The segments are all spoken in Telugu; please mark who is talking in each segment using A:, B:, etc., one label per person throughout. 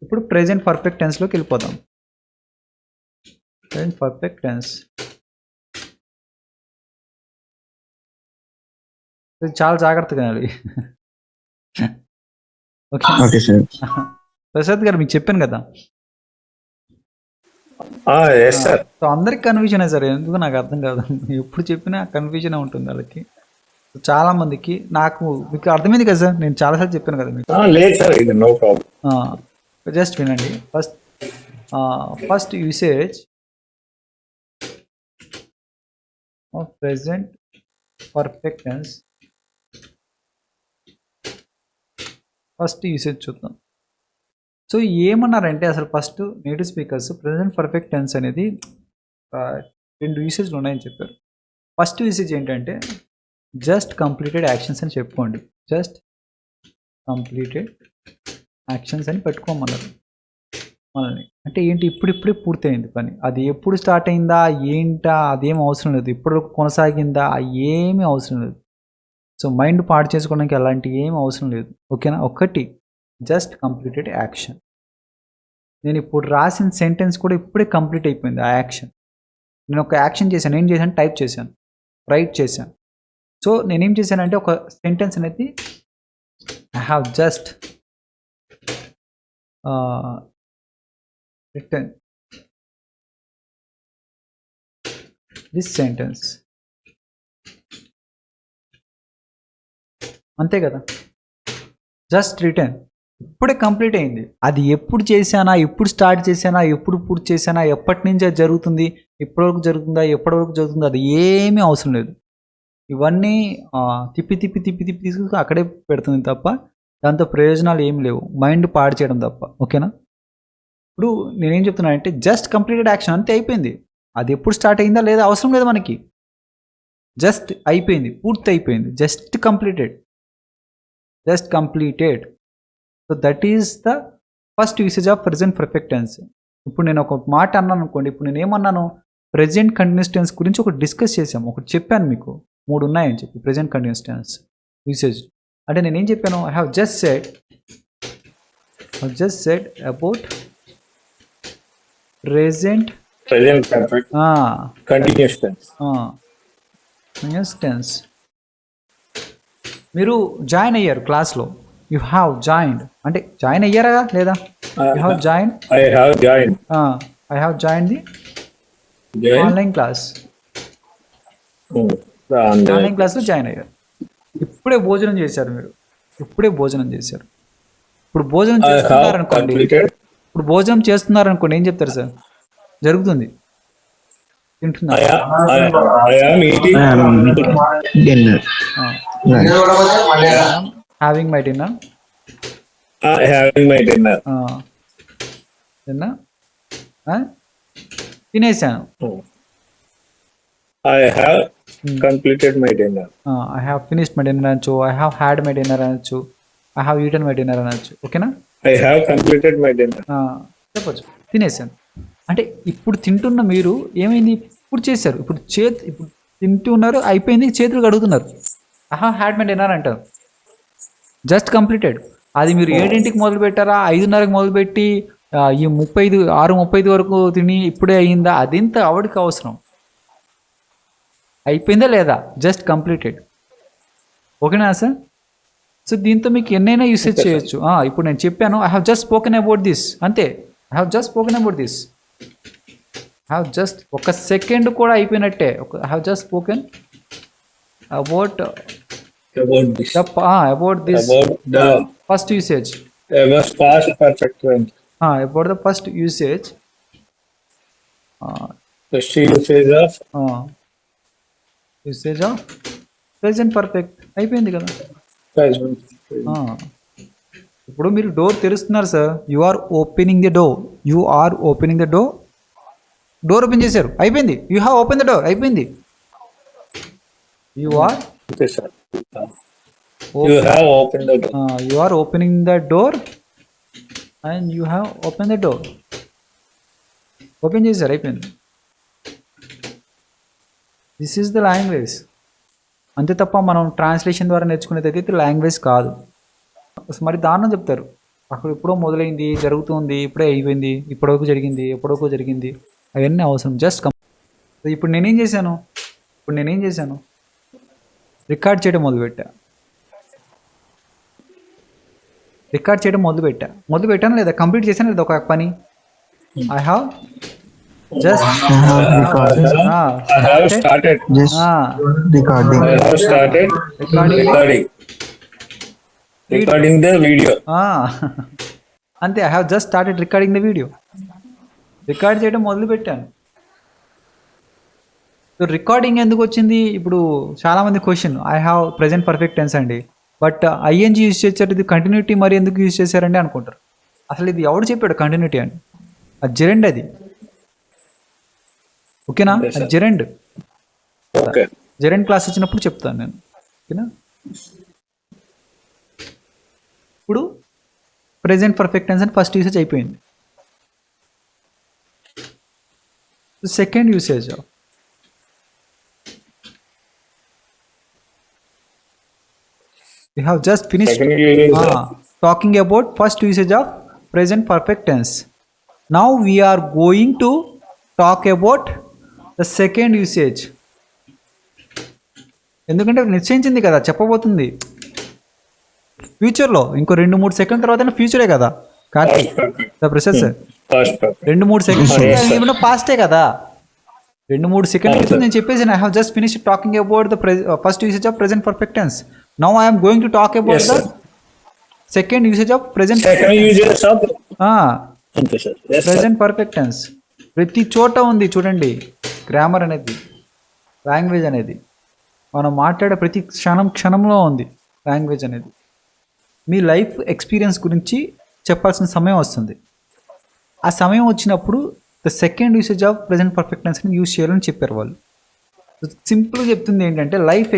A: ఇప్పుడు ప్రెజెంట్ పర్ఫెక్ట్ టెన్స్లోకి వెళ్ళిపోదాం. ప్రెజెంట్ పర్ఫెక్ట్ టెన్స్ చాలా జాగ్రత్తగా వినాలి. Okay
B: okay sir.
A: ప్రసాద్ గారు మీకు చెప్పాను కదా.
B: Yes sir.
A: సో అందరికి కన్ఫ్యూజన్ సార్, ఎందుకు నాకు అర్థం కాదు. ఎప్పుడు చెప్పినా కన్ఫ్యూజన్ ఉంటుంది వాళ్ళకి, చాలా మందికి. నాకు మీకు అర్థమైంది కదా సార్, నేను చాలాసార్లు చెప్పాను కదా మీకు.
B: లేదు సార్, ఇది నో ప్రాబ్లం.
A: జస్ట్ వినండి. First usage of present perfect tense. First usage చూద్దాం. సో ఏమన్నారంటే అసలు first native speakers present perfect tense అనేది 2 యూసేజ్లు ఉన్నాయని చెప్పారు. ఫస్ట్ యూసేజ్ ఏంటంటే జస్ట్ కంప్లీటెడ్ యాక్షన్స్ అని చెప్పుకోండి. జస్ట్ కంప్లీటెడ్ యాక్షన్స్ అని పెట్టుకోమన్నారు మనల్ని. అంటే ఏంటి, ఇప్పుడిప్పుడే పూర్తయింది పని. అది ఎప్పుడు స్టార్ట్ అయిందా ఏంటా అదేం అవసరం లేదు. ఇప్పుడు కొనసాగిందా ఏమీ అవసరం లేదు. సో మైండ్ పాడు చేసుకోవడానికి అలాంటి ఏం అవసరం లేదు. ఓకేనా. ఒకటి జస్ట్ కంప్లీటెడ్ యాక్షన్. నేను ఇప్పుడు రాసిన సెంటెన్స్ కూడా ఇప్పుడే కంప్లీట్ అయిపోయింది. ఆ యాక్షన్ నేను ఒక యాక్షన్ చేశాను. ఏం చేశాను, టైప్ చేశాను, రైట్ చేశాను. సో నేనేం చేశానంటే ఒక సెంటెన్స్ అనేది I have just written this sentence. అంతే కదా, జస్ట్ రిటర్న్. ఇప్పుడే కంప్లీట్ అయింది. అది ఎప్పుడు చేశానా, ఎప్పుడు స్టార్ట్ చేశానా, ఎప్పుడు పూర్తి చేశానా, ఎప్పటి నుంచి అది జరుగుతుంది, ఎప్పటివరకు జరుగుతుందా, ఎప్పటివరకు జరుగుతుందా, అది ఏమీ అవసరం లేదు. ఇవన్నీ తిప్పి తిప్పి తిప్పి తిప్పి తీసుకు అక్కడే పెడుతుంది తప్ప దాంతో ప్రయోజనాలు ఏమి లేవు, మైండ్ పాడు చేయడం తప్ప. ఓకేనా. ఇప్పుడు నేనేం చెప్తున్నా అంటే జస్ట్ కంప్లీటెడ్ యాక్షన్, అంతే అయిపోయింది. అది ఎప్పుడు స్టార్ట్ అయిందా లేదా అవసరం లేదు మనకి. జస్ట్ అయిపోయింది, పూర్తి అయిపోయింది, just completed. Just completed. So that is the first usage of present perfect tense. ఇప్పుడు నేను ఒక మాట అన్నాను అనుకోండి. ఇప్పుడు నేను ఏమన్నాను, ప్రెజెంట్ కంటిన్యూస్ టెన్స్ గురించి ఒకటి డిస్కస్ చేసాము, ఒకటి చెప్పాను మీకు, 3 ఉన్నాయని చెప్పి ప్రెజెంట్ కంటిన్యూస్ టెన్స్ యూసేజ్. అంటే నేనేం చెప్పాను, I have just said about present
B: perfect continuous
A: tense. మీరు జాయిన్ అయ్యారు క్లాస్లో, యు హ్యావ్ జాయిన్డ్ అంటే జాయిన్ అయ్యారా లేదా, you have join,
B: I have
A: join the online class. Online క్లాస్లో జాయిన్ అయ్యారు. ఇప్పుడే భోజనం చేశారు మీరు, ఇప్పుడే భోజనం చేశారు. ఇప్పుడు భోజనం చేస్తున్నారనుకోండి, ఏం చెప్తారు సార్, జరుగుతుంది, తింటున్నారు. Having my dinner. తినేసాను.
B: I have completed my dinner.
A: I have finished my dinner అనొచ్చు, I have had my dinner అనొచ్చు, I have eaten my dinner అనొచ్చు. ఓకేనా.
B: I have completed my dinner.
A: చెప్పచ్చు, తినేసాను. అంటే ఇప్పుడు తింటున్న మీరు ఏమైంది, ఇప్పుడు చేశారు. ఇప్పుడు తింటూ ఉన్నారు, అయిపోయింది, చేతులు కడుగుతున్నారు. I have had my dinner అంటారు. Just completed. అది మీరు 7ంటికి మొదలు పెట్టారా, 5:30కి మొదలుపెట్టి ఈ 6:35 వరకు తిని ఇప్పుడే అయ్యిందా, అదింత ఆవిడకి అవసరం. అయిపోయిందా లేదా, జస్ట్ కంప్లీటెడ్. ఓకేనా సార్. సో దీంతో మీకు ఎన్నైనా యూసేజ్ చేయొచ్చు. ఇప్పుడు నేను చెప్పాను, I have just spoken about this, అంతే. I have just spoken about this. I have just, ఒక సెకండ్ కూడా అయిపోయినట్టే. I have just spoken about this first usage.
B: Past perfect tense.
A: About the first usage.
B: First usage of
A: present perfect అయిపోయింది కదా. ఇప్పుడు మీరు డోర్ తెరుస్తున్నారు sir, you are opening the door, door open చేశారు, అయిపోయింది. You have open the door, అయిపోయింది. You are opening the door and you have opened the door. Open చేశారు, అయిపోయింది. This is the language. అంతే తప్ప మనం ట్రాన్స్లేషన్ ద్వారా నేర్చుకునేది అయితే లాంగ్వేజ్ కాదు. మరి దారుణం చెప్తారు, అక్కడ ఎప్పుడో మొదలైంది, జరుగుతుంది, ఇప్పుడే అయిపోయింది, ఇప్పటివరకు జరిగింది అవన్నీ అవసరం. జస్ట్ ఇప్పుడు నేనేం చేశాను రికార్డ్ చేయడం మొదలుపెట్టాను లేదా కంప్లీట్ చేశాను లేదా ఒక పని. I have just
B: I have started.
C: Recording.
B: I have started recording the video.
A: అంతే. I have just started recording the video. Record చేయడం మొదలుపెట్టాను. సో రికార్డింగ్ ఎందుకు వచ్చింది? ఇప్పుడు చాలామంది question, I have present perfect tense అండి, బట్ ఐఎన్జీ యూజ్ చేశారు, ఇది కంటిన్యూటీ మరి ఎందుకు యూజ్ చేశారండి అనుకుంటారు. అసలు ఇది ఎవడు చెప్పాడు కంటిన్యూటీ అని? అది జెరెండ్, అది ఓకేనా?
B: Yes, sir.
A: అది జెరెండ్.
B: Okay.
A: జెరెండ్ క్లాస్ వచ్చినప్పుడు చెప్తాను నేను, ఓకేనా? ఇప్పుడు ప్రెజెంట్ పర్ఫెక్ట్ టెన్స్ అని ఫస్ట్ యూసేజ్ అయిపోయింది. Second usage we have just finished
B: Second usage of-
A: talking about first usage of present perfect tense. Now we are going to talk about the second usage. ఎందుకంటే నిశ్చయించింది కదా, చెప్పబోతుంది ఫ్యూచర్లో. ఇంకో 2-3 సెకండ్ తర్వాత ఫ్యూచరే కదా Karthik, the process.
B: Past perfect.
A: 2-3 second
B: Yes, sir.
A: ఏమైనా పాస్టే కదా. 2-3 సెకండ్
B: అవును,
A: క్రితం
B: sir.
A: నేను చెప్పేసి I have just finish talking about the first usage of present perfect tense. Now I'm going to talk about
B: Yes,
A: the
B: sir.
A: Second usage of present
B: Second usage of అంతే sir. Yes, sir.
A: Present perfect tense. ప్రతి చోట ఉంది చూడండి. గ్రామర్ అనేది, లాంగ్వేజ్ అనేది, మనం మాట్లాడే ప్రతి క్షణంలో ఉంది లాంగ్వేజ్ అనేది. మీ లైఫ్ ఎక్స్పీరియన్స్ గురించి చెప్పాల్సిన సమయం వస్తుంది. ఆ సమయం వచ్చినప్పుడు the second usage of present perfect టెన్స్ని యూజ్ చేయాలని చెప్పారు వాళ్ళు. సింపుల్గా చెప్తుంది ఏంటంటే లైఫ్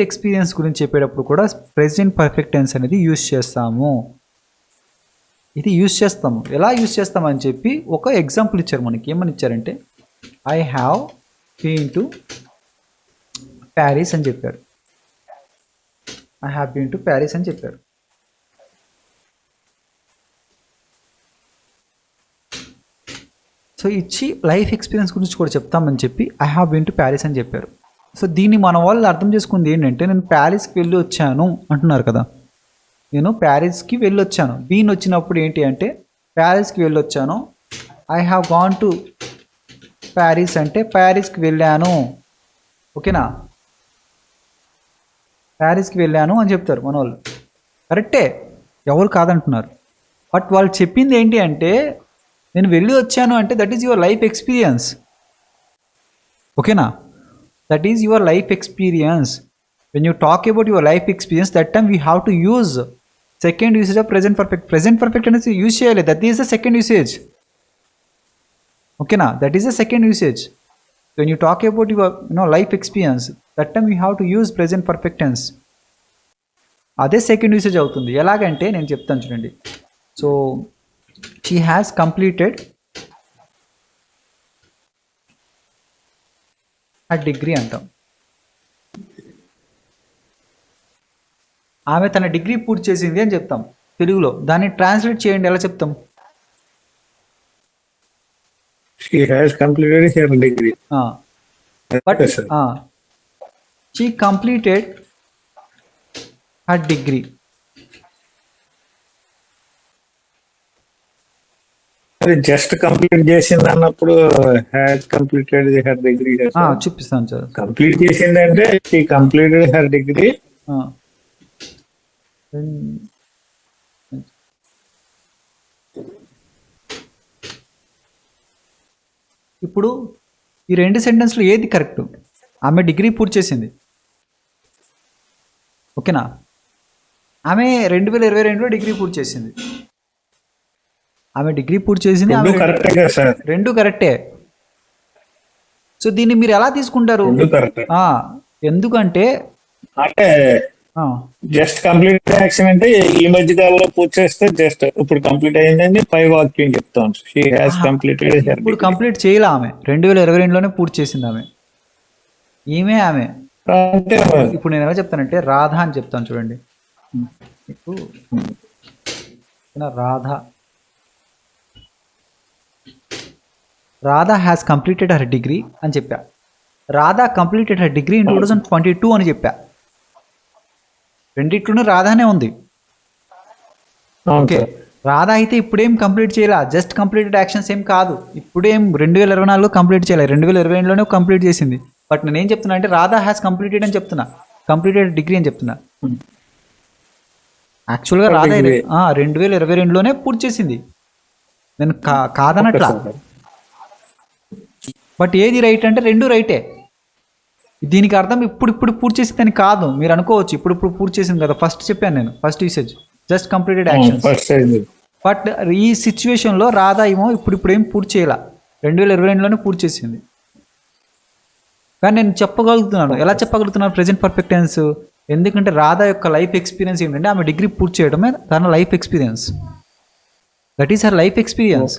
A: ఎక్స్పీరియన్స్ గురించి చెప్పేటప్పుడు కూడా ప్రెజెంట్ పర్ఫెక్ట్ టెన్స్ అనేది యూజ్ చేస్తాము. ఎలా యూజ్ చేస్తామని చెప్పి ఒక ఎగ్జాంపుల్ ఇచ్చారు మనకి. ఏమని ఇచ్చారంటే I have been to Paris అని చెప్పారు. సో ఇచ్చి లైఫ్ ఎక్స్పీరియన్స్ గురించి కూడా చెప్తామని చెప్పి I have been to Paris అని చెప్పారు. సో దీన్ని మన వాళ్ళు అర్థం చేసుకుంది ఏంటంటే, నేను ప్యారిస్కి వెళ్ళి వచ్చాను అంటున్నారు కదా. నేను ప్యారిస్కి వెళ్ళి వచ్చాను, బీన్ వచ్చినప్పుడు ఏంటి అంటే ప్యారిస్కి వెళ్ళి వచ్చాను. I have gone to Paris అంటే ప్యారిస్కి వెళ్ళాను, ఓకేనా? ప్యారిస్కి వెళ్ళాను అని చెప్తారు మన వాళ్ళు. కరెక్టే, ఎవరు కాదంటున్నారు. బట్ వాళ్ళు చెప్పింది ఏంటి అంటే, నేను వెళ్ళి వచ్చాను అంటే that is your life experience, ఓకేనా? That is your life experience. When you talk about your life experience, that time we have to use second usage of present perfect అనేది యూజ్ చేయాలి. That is the second usage, ఓకేనా? That is the second usage. When you talk about your life experience, that time you have to use present perfect tense. అదే సెకండ్ యూసేజ్ అవుతుంది. ఎలాగంటే నేను చెప్తాను చూడండి. సో షీ హ్యాస్ కంప్లీటెడ్ ఆ డిగ్రీ అంటాం. ఆమె తన డిగ్రీ పూర్తి చేసింది అని చెప్తాం తెలుగులో. దాన్ని ట్రాన్స్లేట్ చేయండి, ఎలా చెప్తాం?
B: She has completed her degree.
A: But
B: Yes, sir.
A: She completed ఆ డిగ్రీ.
B: అది జస్ట్ కంప్లీట్ చేసింది అన్నప్పుడు హ్యాడ్ కంప్లీటెడ్ హర్ డిగ్రీ.
A: చూపిస్తాను సార్.
B: కంప్లీట్ చేసింది అంటే షీ కంప్లీటెడ్ హర్ డిగ్రీ. ఇప్పుడు ఈ 2 సెంటెన్స్లో ఏది కరెక్ట్? ఆమె డిగ్రీ పూర్తి చేసింది, ఓకేనా? ఆమె 2022లో డిగ్రీ పూర్తి చేసింది. రెండు కరెక్టే కదా సార్?
A: రెండు కరెక్టే. సో దీన్ని మీరు ఎలా తీసుకుంటారు?
B: రెండు కరెక్టే.
A: ఎందుకంటే
B: అంటే జస్ట్ కంప్లీట్ యాక్షన్ అంటే ఈ మధ్య కాలంలో పూర్తి చేస్తే జస్ట్ ఇప్పుడు కంప్లీట్ అయిందని పై వాక్యం చెప్తాను. షీ హాస్ కంప్లీటెడ్ హర్
A: ఇప్పుడు కంప్లీట్ చేయాలి. ఆమె 2022లోనే పూర్తి చేసింది. ఆమె
B: అంటే
A: ఇప్పుడు నేను ఎలా చెప్తానంటే రాధ అని చెప్తాను చూడండి. ఇప్పుడు Radha has completed her degree అని చెప్పా. Radha completed her degree in 2022 అని చెప్పా. రెండిట్లోనూ రాధానే ఉంది. ఓకే, రాధా అయితే ఇప్పుడేం కంప్లీట్ చేయాల, జస్ట్ కంప్లీటెడ్ యాక్షన్స్ ఏం కాదు. ఇప్పుడేం 2024లో కంప్లీట్ చేయాలి, 2022లోనే కంప్లీట్ చేసింది. బట్ నేనేం చెప్తున్నా అంటే రాధా హ్యాస్ కంప్లీటెడ్ అని చెప్తున్నా, కంప్లీటెడ్ డిగ్రీ అని చెప్తున్నా. యాక్చువల్గా రాధా 2022లోనే పూర్తి చేసింది, నేను కాదనట్లా. బట్ ఏది రైట్ అంటే రెండు రైటే. దీనికి అర్థం ఇప్పుడు పూర్తి చేసిందని కాదు. మీరు అనుకోవచ్చు ఇప్పుడు పూర్తి చేసింది కదా, ఫస్ట్ చెప్పాను నేను, first usage just completed actions. But ఈ సిచ్యువేషన్లో రాధా ఏమో ఇప్పుడు ఏం పూర్తి చేయాల, 2022లోనే పూర్తి చేసింది. కానీ నేను చెప్పగలుగుతున్నాను, ఎలా చెప్పగలుగుతున్నాను ప్రెజెంట్ పర్ఫెక్ట్ టెన్స్, ఎందుకంటే రాధా యొక్క లైఫ్ ఎక్స్పీరియన్స్ ఏంటంటే ఆమె డిగ్రీ పూర్తి చేయడమే తన life experience. That is her life experience.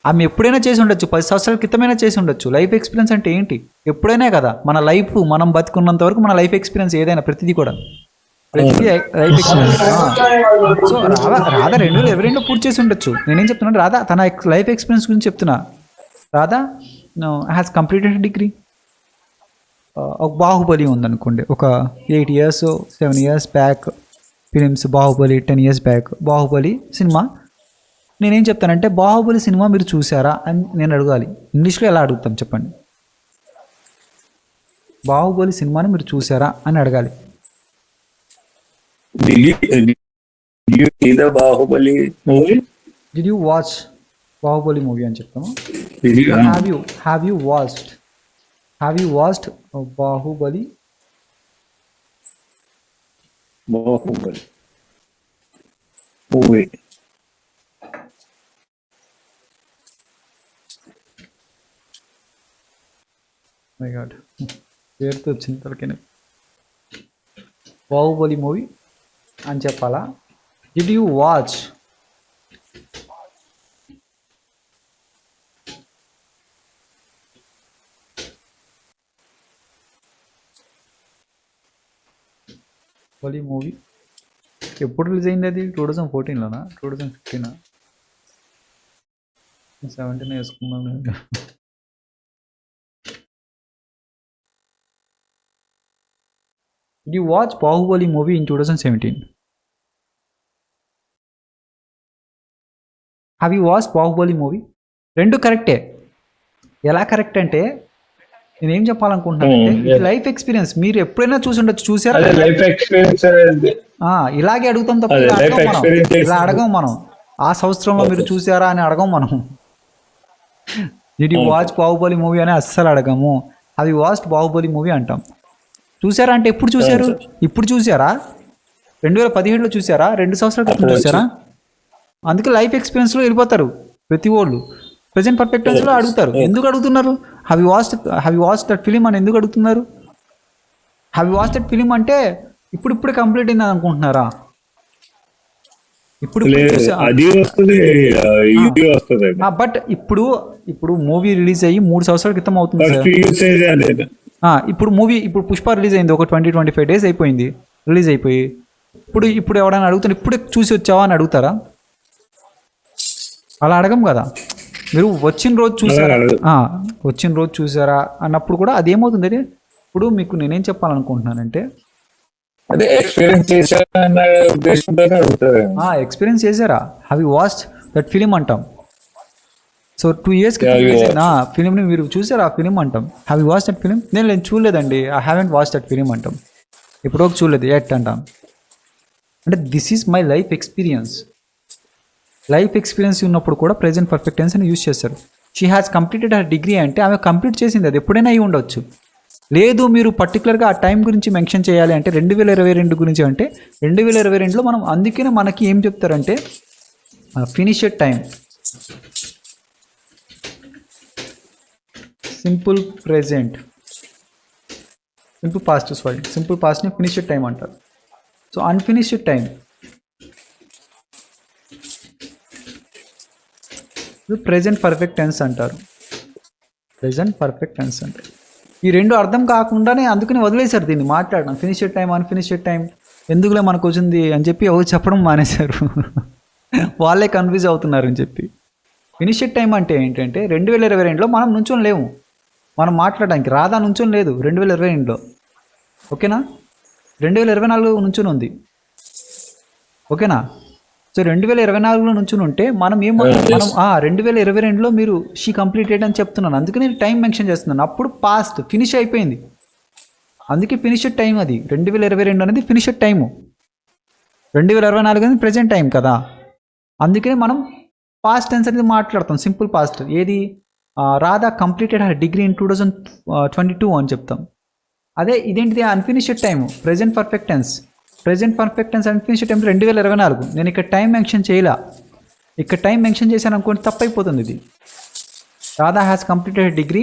A: ఆమె ఎప్పుడైనా చేసి ఉండొచ్చు, 10 సంవత్సరాల క్రితమైనా చేసి ఉండొచ్చు. లైఫ్ ఎక్స్పీరియన్స్ అంటే ఏంటి? ఎప్పుడైనా కదా మన లైఫ్, మనం బతుకున్నంత వరకు మన లైఫ్ ఎక్స్పీరియన్స్ ఏదైనా ప్రతిదీ కూడా ప్రతిదీ లైఫ్ ఎక్స్పీరియన్స్. సో రాధా 2022 పూర్తి చేసి ఉండొచ్చు. నేనేం చెప్తున్నాను, రాధా తన లైఫ్ ఎక్స్పీరియన్స్ గురించి చెప్తున్నా. Radha has completed degree. ఒక బాహుబలి ఉందనుకోండి, ఒక 8 years 7 years back films, Baahubali 10 years back Baahubali cinema. నేనేం చెప్తానంటే బాహుబలి సినిమా మీరు చూసారా అని నేను అడగాలి. ఇంగ్లీష్లో ఎలా అడుగుతాం చెప్పండి? బాహుబలి సినిమాని మీరు చూసారా అని అడగాలి.
B: Baahubali movie,
A: did you watch Baahubali movie అని చెప్తాము. Have you watched Baahubali
B: movie?
A: My God, పేరుతో వచ్చింది తలకైనా. బాహుబలి మూవీ అని చెప్పాలా? Did you watch Baahubali movie? ఎప్పుడు రిలీజ్ అయింది అది? 2014లోనా 2015? 17 వేసుకున్నాను. Did you watch Bahubali movie in 2017? Have you watched Bahubali movie? రెండు కరెక్టే. ఎలా కరెక్ట్ అంటే నేనేం చెప్పాలనుకుంటున్నానంటే ఇది లైఫ్ ఎక్స్పీరియన్స్. మీరు ఎప్పుడైనా చూసి ఉండొచ్చు, చూసారా?
B: లైఫ్ ఎక్స్పీరియన్స్
A: ఇలాగే అడుగుతాం తప్ప ఇలా అడగం మనం. ఆ సంవత్సరంలో మీరు చూసారా అని అడగం మనం. Did you watch Baahubali movie అని అస్సలు అడగము. Have you watched Baahubali movie అంటాం. చూసారా అంటే ఎప్పుడు చూశారు? ఇప్పుడు చూసారా? 2017లో చూసారా? 2 సంవత్సరాల క్రితం చూసారా? అందుకే లైఫ్ ఎక్స్పీరియన్స్లో వెళ్ళిపోతారు ప్రతి వాళ్ళు. ప్రెజెంట్ పర్ఫెక్ట్ టెన్స్లో అడుగుతారు. ఎందుకు అడుగుతున్నారు? Have you watch that film అని ఎందుకు అడుగుతున్నారు? Have you watch that film అంటే ఇప్పుడే కంప్లీట్ అయింది అనుకుంటున్నారా? బట్ ఇప్పుడు మూవీ రిలీజ్ అయ్యి 3 సంవత్సరాల క్రితం అవుతుంది సార్. ఇప్పుడు పుష్ప రిలీజ్ అయింది, ఒక 20-25 days అయిపోయింది రిలీజ్ అయిపోయి. ఇప్పుడు ఎవరైనా అడుగుతారు ఇప్పుడే చూసి వచ్చావా అని అడుగుతారా? అలా అడగం కదా. మీరు వచ్చిన రోజు చూసారా అన్నప్పుడు కూడా అదేమవుతుంది అంటే, ఇప్పుడు మీకు నేనేం చెప్పాలనుకుంటున్నానంటే ఎక్స్పీరియన్స్ చేశారా? Have you watched that film అంటాం. సో 2 years ఫిలింని మీరు చూసారా? ఆ ఫిలిం అంటాం. Have you watch that film? నేను చూడలేదండి, I haven't watch that film అంటాం. ఇప్పుడు చూడలేదు ఎట్ అంటాం. అంటే this is my life experience. Life experience ఉన్నప్పుడు కూడా ప్రెజెంట్ పర్ఫెక్ట్ టెన్స్ అని యూజ్ చేస్తారు. She has completed her degree అంటే ఆమె కంప్లీట్ చేసింది, అది ఎప్పుడైనా అయి ఉండొచ్చు. లేదు మీరు పర్టికులర్గా ఆ టైం గురించి మెన్షన్ చేయాలి అంటే 2022 గురించి అంటే 2022లో మనం అందుకనే మనకి ఏం చెప్తారంటే finish at time, simple present, simple పాస్ట్ని ఫినిష్డ్ టైం అంటారు. So unfinished time present perfect tense అంటారు. ఈ రెండు అర్థం కాకుండానే అందుకని వదిలేశారు దీన్ని మాట్లాడడం. ఫినిష్ టైం అన్ఫినిష్ టైం ఎందుకులే మనకు వచ్చింది అని చెప్పి ఎవరు చెప్పడం మానేశారు. వాళ్ళే కన్ఫ్యూజ్ అవుతున్నారు అని చెప్పి. ఫినిష్ టైం అంటే ఏంటంటే 2022లో మనం నుంచొని లేవు, మనం మాట్లాడడానికి. రాధా నుంచొని లేదు 2022లో, ఓకేనా. 2024 నుంచుని ఉంది, ఓకేనా. సో 2024లో నుంచుని ఉంటే మనం మనం 2022లో మీరు షీ కంప్లీటెడ్ అని చెప్తున్నాను, అందుకే నేను టైం మెన్షన్ చేస్తున్నాను. అప్పుడు పాస్ట్ ఫినిష్ అయిపోయింది, అందుకే ఫినిష్డ్ టైం అది. 2022 అనేది ఫినిష్డ్ టైము, 2024 అనేది ప్రజెంట్ టైం కదా. అందుకనే మనం పాస్ట్ టెన్స్ అనేది మాట్లాడతాం, సింపుల్ పాస్ట్. ఏది Radha completed her degree in 2022 అని చెప్తాం. అదే ఇదేంటిది unfinished time, present perfect tense. Present perfect tense unfinished time 2024. నేను ఇక్కడ టైం మెన్షన్ చేయలే, ఇక్కడ టైం మెన్షన్ చేశాను అనుకోండి తప్పైపోతుంది. ఇది రాధా హ్యాస్ కంప్లీటెడ్ డిగ్రీ